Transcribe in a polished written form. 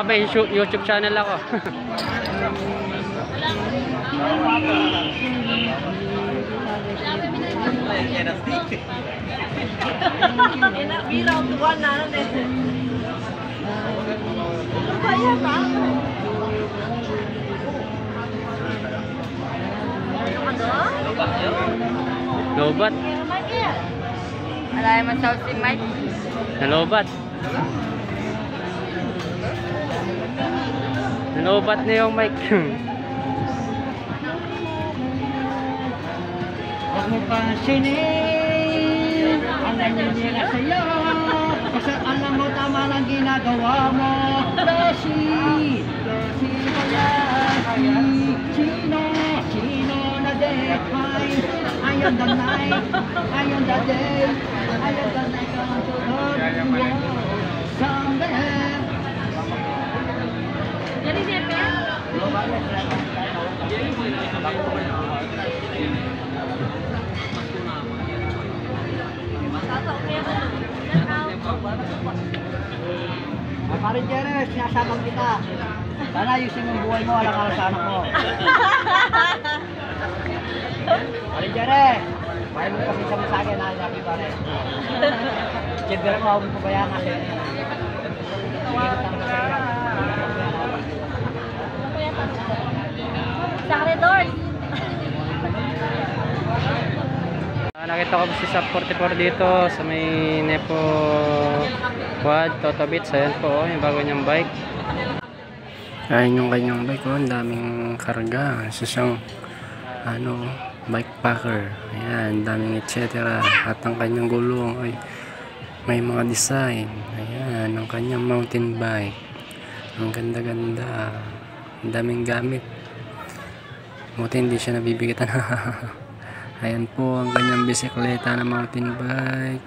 May YouTube channel ako. Lobat. Alay man sa si Mike. Nalobat. Nalobat na yung mic. Huwag mo pansinin ang nangyayari sa'yo, kasi alam mo tama lang ginagawa mo. Rosie, Rosie Balassi, sino na dekay, ayon the night, ayon the day, ayon the night on to the world someday. Jadi siapa? Pare Jere, sinasabang kita. Sana ayusin yung buhay mo, alang-alang sa anak mo. Pare Jere, may mo kami sa akin, nahanapin pare. Siyempre mo, huwag mo pabayaan kasi. Sa corridor. Nakita ko si Sub 44 dito sa may Nepo Quad, Toto Beats. Ayan po, yung bago niyang bike. Ayan yung kanyang bike, ang daming karga. Isang bike packer. Ayan, daming etc. At ang kanyang gulong ay may mga design. Ayan, ang kanyang mountain bike. Ang ganda-ganda. Ang daming gamit. Buti hindi siya nabibigatan. Ayan po ang kanyang bisikleta na mountain bike.